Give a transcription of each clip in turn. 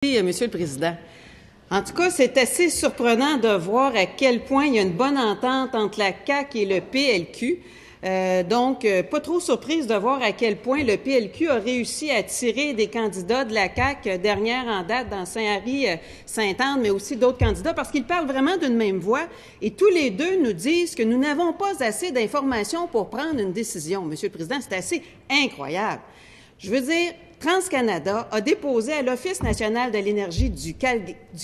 Oui, Monsieur le Président. En tout cas, c'est assez surprenant de voir à quel point il y a une bonne entente entre la CAQ et le PLQ. Donc, pas trop surprise de voir à quel point le PLQ a réussi à attirer des candidats de la CAQ dernière en date dans Saint-Henri-Sainte-Anne, mais aussi d'autres candidats, parce qu'ils parlent vraiment d'une même voix. Et tous les deux nous disent que nous n'avons pas assez d'informations pour prendre une décision. Monsieur le Président, c'est assez incroyable. Je veux dire, TransCanada a déposé à l'Office national de l'énergie du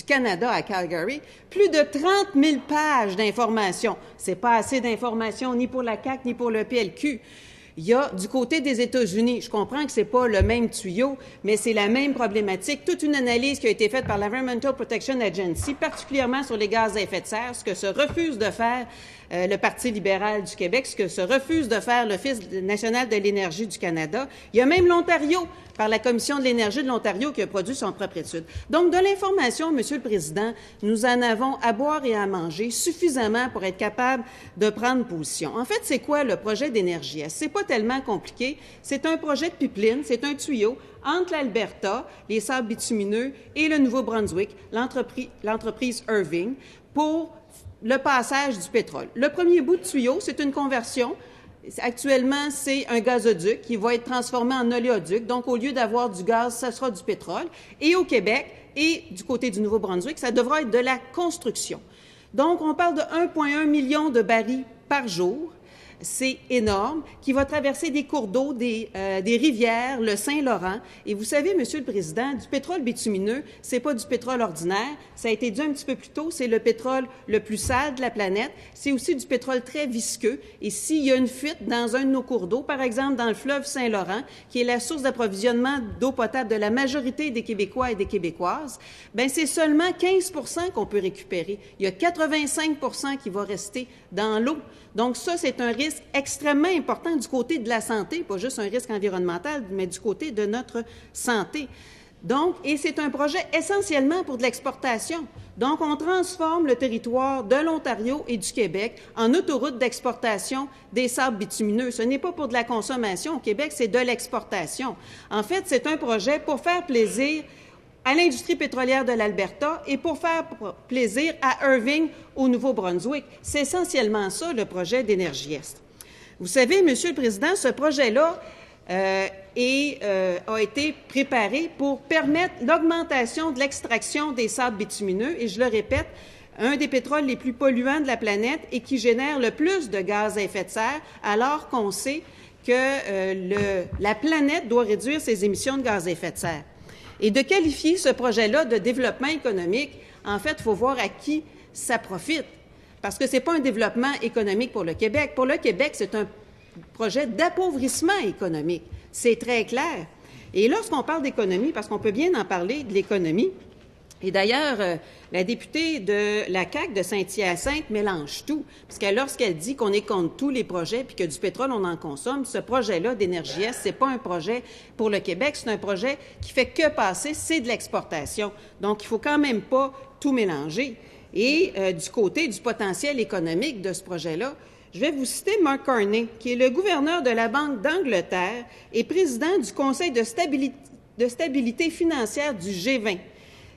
Canada à Calgary plus de 30 000 pages d'informations. C'est pas assez d'informations ni pour la CAQ ni pour le PLQ. Il y a du côté des États-Unis, je comprends que c'est pas le même tuyau, mais c'est la même problématique. Toute une analyse qui a été faite par l'Environmental Protection Agency, particulièrement sur les gaz à effet de serre, ce que se refuse de faire le Parti libéral du Québec, ce que se refuse de faire l'Office national de l'énergie du Canada. Il y a même l'Ontario, par la Commission de l'énergie de l'Ontario, qui a produit son propre étude. Donc, de l'information, Monsieur le Président, nous en avons à boire et à manger suffisamment pour être capable de prendre position. En fait, c'est quoi le projet d'énergie? C'est pas tellement compliqué. C'est un projet de pipeline, c'est un tuyau entre l'Alberta, les sables bitumineux et le Nouveau-Brunswick, l'entreprise Irving, pour le passage du pétrole. Le premier bout de tuyau, c'est une conversion. Actuellement, c'est un gazoduc qui va être transformé en oléoduc. Donc, au lieu d'avoir du gaz, ça sera du pétrole. Et au Québec et du côté du Nouveau-Brunswick, ça devra être de la construction. Donc, on parle de 1,1 million de barils par jour. C'est énorme, qui va traverser des cours d'eau, des rivières, le Saint-Laurent. Et vous savez, Monsieur le Président, du pétrole bitumineux, c'est pas du pétrole ordinaire. Ça a été dit un petit peu plus tôt, c'est le pétrole le plus sale de la planète. C'est aussi du pétrole très visqueux. Et s'il y a une fuite dans un de nos cours d'eau, par exemple dans le fleuve Saint-Laurent, qui est la source d'approvisionnement d'eau potable de la majorité des Québécois et des Québécoises, bien, c'est seulement 15 % qu'on peut récupérer. Il y a 85 % qui va rester dans l'eau. Donc ça, c'est un risque extrêmement important du côté de la santé, pas juste un risque environnemental, mais du côté de notre santé. Donc, et c'est un projet essentiellement pour de l'exportation. Donc, on transforme le territoire de l'Ontario et du Québec en autoroute d'exportation des sables bitumineux. Ce n'est pas pour de la consommation au Québec, c'est de l'exportation. En fait, c'est un projet pour faire plaisir à l'industrie pétrolière de l'Alberta et pour faire plaisir à Irving au Nouveau-Brunswick. C'est essentiellement ça, le projet d'Énergie-Est. Vous savez, Monsieur le Président, ce projet-là a été préparé pour permettre l'augmentation de l'extraction des sables bitumineux et, je le répète, un des pétroles les plus polluants de la planète et qui génère le plus de gaz à effet de serre, alors qu'on sait que la planète doit réduire ses émissions de gaz à effet de serre. Et de qualifier ce projet-là de développement économique, en fait, il faut voir à qui ça profite. Parce que ce n'est pas un développement économique pour le Québec. Pour le Québec, c'est un projet d'appauvrissement économique. C'est très clair. Et lorsqu'on parle d'économie, parce qu'on peut bien en parler de l'économie, et d'ailleurs, la députée de la CAQ de Saint-Hyacinthe mélange tout, parce que lorsqu'elle dit qu'on est contre tous les projets puis que du pétrole, on en consomme, ce projet-là d'Énergie-Est, c'est pas un projet pour le Québec, c'est un projet qui fait que passer, c'est de l'exportation. Donc, il faut quand même pas tout mélanger. Et du côté du potentiel économique de ce projet-là, je vais vous citer Mark Carney, qui est le gouverneur de la Banque d'Angleterre et président du Conseil de stabilité financière du G20.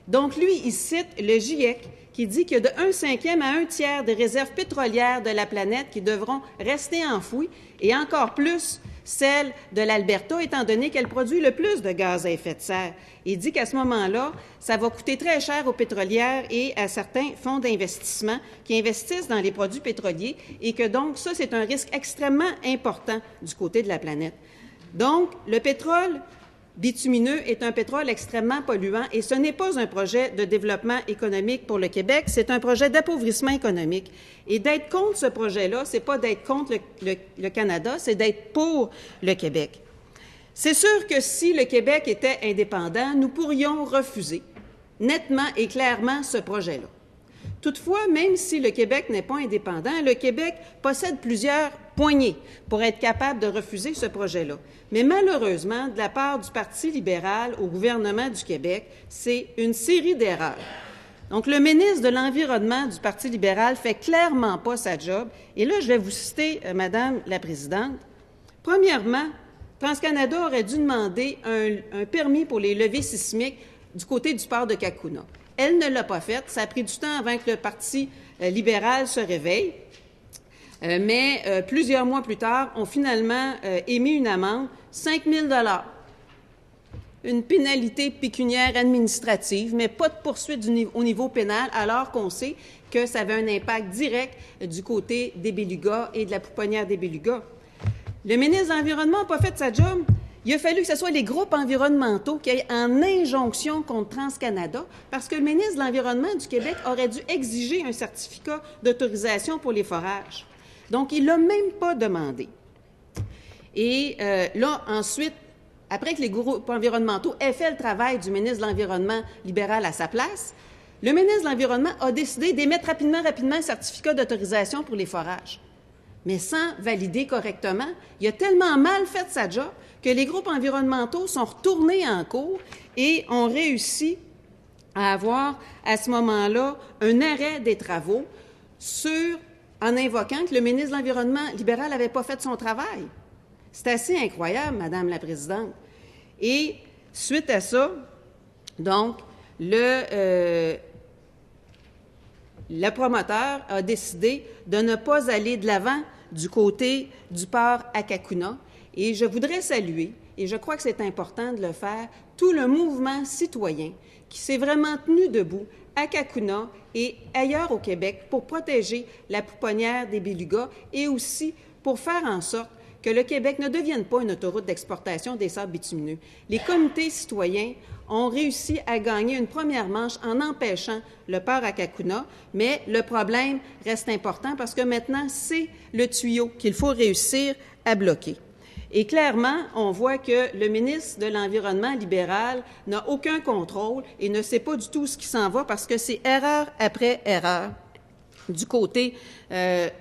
Donc, lui, il cite le GIEC qui dit qu'il y a de 1/5 à 1/3 des réserves pétrolières de la planète qui devront rester enfouies et encore plus celles de l'Alberta, étant donné qu'elle produit le plus de gaz à effet de serre. Il dit qu'à ce moment-là, ça va coûter très cher aux pétrolières et à certains fonds d'investissement qui investissent dans les produits pétroliers et que donc, ça, c'est un risque extrêmement important du côté de la planète. Donc, le pétrole bitumineux est un pétrole extrêmement polluant et ce n'est pas un projet de développement économique pour le Québec, c'est un projet d'appauvrissement économique. Et d'être contre ce projet-là, c'est pas d'être contre le Canada, c'est d'être pour le Québec. C'est sûr que si le Québec était indépendant, nous pourrions refuser nettement et clairement ce projet-là. Toutefois, même si le Québec n'est pas indépendant, le Québec possède plusieurs poignées pour être capable de refuser ce projet-là. Mais malheureusement, de la part du Parti libéral au gouvernement du Québec, c'est une série d'erreurs. Donc, le ministre de l'Environnement du Parti libéral fait clairement pas sa job. Et là, je vais vous citer, Madame la Présidente. Premièrement, TransCanada aurait dû demander un permis pour les levées sismiques du côté du port de Cacouna. Elle ne l'a pas fait. Ça a pris du temps avant que le Parti libéral se réveille. Mais plusieurs mois plus tard, ont finalement émis une amende, 5 000 $. Une pénalité pécuniaire administrative, mais pas de poursuite au niveau pénal, alors qu'on sait que ça avait un impact direct du côté des Bélugas et de la pouponnière des Bélugas. Le ministre de l'Environnement n'a pas fait sa job. Il a fallu que ce soit les groupes environnementaux qui aillent en injonction contre TransCanada parce que le ministre de l'Environnement du Québec aurait dû exiger un certificat d'autorisation pour les forages. Donc, il ne l'a même pas demandé. Et là, ensuite, après que les groupes environnementaux aient fait le travail du ministre de l'Environnement libéral à sa place, le ministre de l'Environnement a décidé d'émettre rapidement un certificat d'autorisation pour les forages. Mais sans valider correctement, il a tellement mal fait sa job que les groupes environnementaux sont retournés en cours et ont réussi à avoir, à ce moment-là, un arrêt des travaux en invoquant que le ministre de l'Environnement libéral n'avait pas fait son travail. C'est assez incroyable, Madame la Présidente. Et suite à ça, donc, le promoteur a décidé de ne pas aller de l'avant du côté du port à Cacouna. Et je voudrais saluer, et je crois que c'est important de le faire, tout le mouvement citoyen qui s'est vraiment tenu debout à Cacouna et ailleurs au Québec pour protéger la pouponnière des Bélugas et aussi pour faire en sorte que le Québec ne devienne pas une autoroute d'exportation des sables bitumineux. Les comités citoyens ont réussi à gagner une première manche en empêchant le port à Cacouna, mais le problème reste important parce que maintenant, c'est le tuyau qu'il faut réussir à bloquer. Et clairement, on voit que le ministre de l'Environnement libéral n'a aucun contrôle et ne sait pas du tout ce qui s'en va parce que c'est erreur après erreur du côté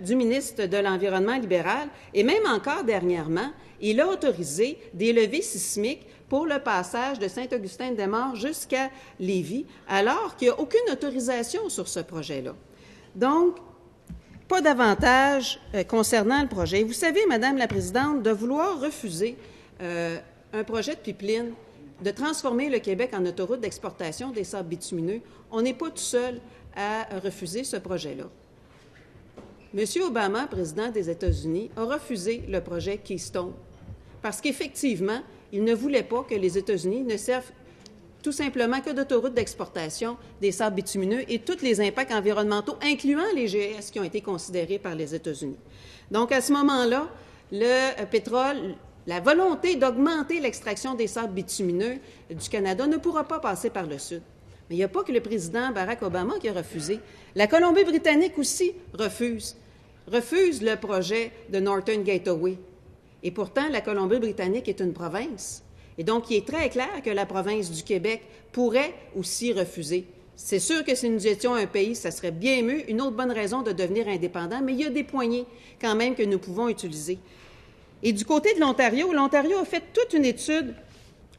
du ministre de l'Environnement libéral. Et même encore dernièrement, il a autorisé des levées sismiques pour le passage de Saint-Augustin-des-Maures jusqu'à Lévis, alors qu'il n'y a aucune autorisation sur ce projet-là. Donc, pas davantage concernant le projet. Vous savez, Madame la Présidente, de vouloir refuser un projet de pipeline, de transformer le Québec en autoroute d'exportation des sables bitumineux, on n'est pas tout seul à refuser ce projet-là. M. Obama, président des États-Unis, a refusé le projet Keystone parce qu'effectivement, il ne voulait pas que les États-Unis ne servent tout simplement que d'autoroute d'exportation des sables bitumineux et tous les impacts environnementaux, incluant les GES qui ont été considérés par les États-Unis. Donc, à ce moment-là, le pétrole, la volonté d'augmenter l'extraction des sables bitumineux du Canada ne pourra pas passer par le Sud. Mais il n'y a pas que le président Barack Obama qui a refusé. La Colombie-Britannique aussi refuse le projet de Northern Gateway. Et pourtant, la Colombie-Britannique est une province. Et donc, il est très clair que la province du Québec pourrait aussi refuser. C'est sûr que si nous étions un pays, ça serait bien mieux, une autre bonne raison de devenir indépendant, mais il y a des poignées quand même que nous pouvons utiliser. Et du côté de l'Ontario, l'Ontario a fait toute une étude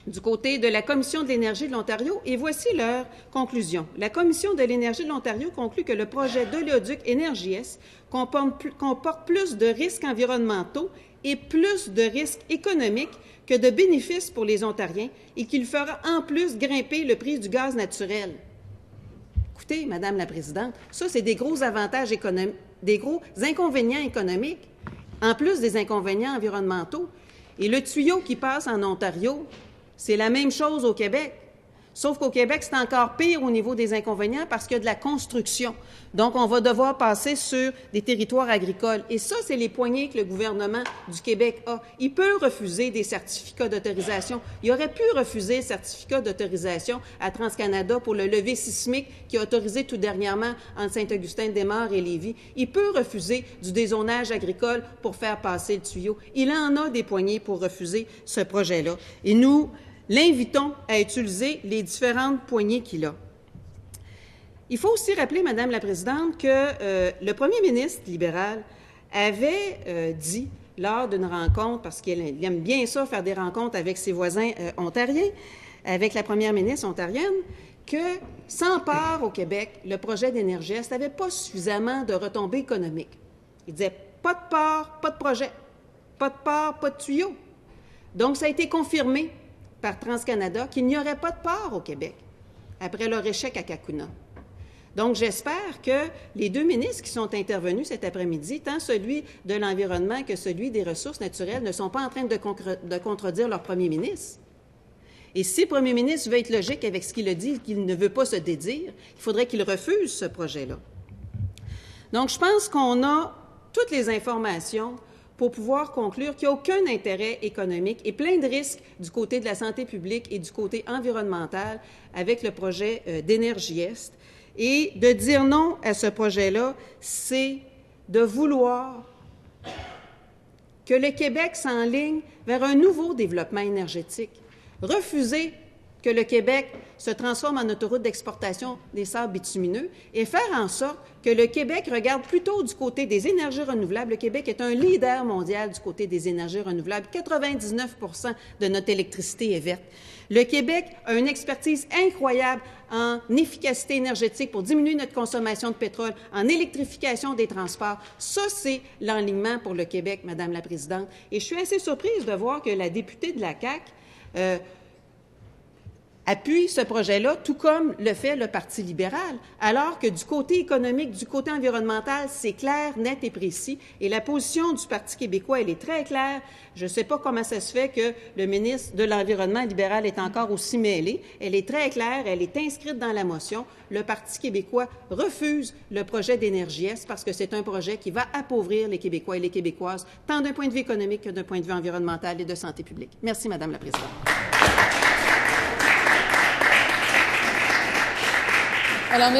du côté de la Commission de l'énergie de l'Ontario, et voici leur conclusion. La Commission de l'énergie de l'Ontario conclut que le projet d'oléoduc Énergie-Est comporte plus de risques environnementaux et plus de risques économiques que de bénéfices pour les Ontariens et qu'il fera en plus grimper le prix du gaz naturel. Écoutez, Madame la Présidente, ça, c'est des gros avantages économiques, des gros inconvénients économiques, en plus des inconvénients environnementaux. Et le tuyau qui passe en Ontario, c'est la même chose au Québec. Sauf qu'au Québec, c'est encore pire au niveau des inconvénients parce qu'il y a de la construction. Donc, on va devoir passer sur des territoires agricoles. Et ça, c'est les poignées que le gouvernement du Québec a. Il peut refuser des certificats d'autorisation. Il aurait pu refuser le certificat d'autorisation à TransCanada pour le levé sismique qui a autorisé tout dernièrement entre Saint-Augustin-des-Maures et Lévis. Il peut refuser du dézonage agricole pour faire passer le tuyau. Il en a des poignées pour refuser ce projet-là. Et nous l'invitons à utiliser les différentes poignées qu'il a. Il faut aussi rappeler, Madame la Présidente, que le premier ministre libéral avait dit lors d'une rencontre, parce qu'il aime bien ça, faire des rencontres avec ses voisins ontariens, avec la première ministre ontarienne, que sans part au Québec, le projet d'Énergie-Est n'avait pas suffisamment de retombées économiques. Il disait pas de part, pas de projet, pas de part, pas de tuyau. Donc, ça a été confirmé par TransCanada qu'il n'y aurait pas de port au Québec. après leur échec à Cacouna. Donc, j'espère que les deux ministres qui sont intervenus cet après-midi, tant celui de l'Environnement que celui des Ressources naturelles, ne sont pas en train de contredire leur premier ministre. Et si le premier ministre veut être logique avec ce qu'il a dit, qu'il ne veut pas se dédire, il faudrait qu'il refuse ce projet-là. Donc, je pense qu'on a toutes les informations pour pouvoir conclure qu'il n'y a aucun intérêt économique et plein de risques du côté de la santé publique et du côté environnemental avec le projet d'Énergie-Est. Et de dire non à ce projet-là, c'est de vouloir que le Québec s'enligne vers un nouveau développement énergétique. Refuser que le Québec se transforme en autoroute d'exportation des sables bitumineux et faire en sorte que le Québec regarde plutôt du côté des énergies renouvelables. Le Québec est un leader mondial du côté des énergies renouvelables. 99 % de notre électricité est verte. Le Québec a une expertise incroyable en efficacité énergétique pour diminuer notre consommation de pétrole, en électrification des transports. Ça, c'est l'enlignement pour le Québec, Madame la Présidente. Et je suis assez surprise de voir que la députée de la CAQ appuie ce projet-là, tout comme le fait le Parti libéral, alors que du côté économique, du côté environnemental, c'est clair, net et précis. Et la position du Parti québécois, elle est très claire. Je ne sais pas comment ça se fait que le ministre de l'Environnement libéral est encore aussi mêlé. Elle est très claire, elle est inscrite dans la motion. Le Parti québécois refuse le projet d'Énergie-Est parce que c'est un projet qui va appauvrir les Québécois et les Québécoises, tant d'un point de vue économique que d'un point de vue environnemental et de santé publique. Merci, Madame la Présidente. Alors,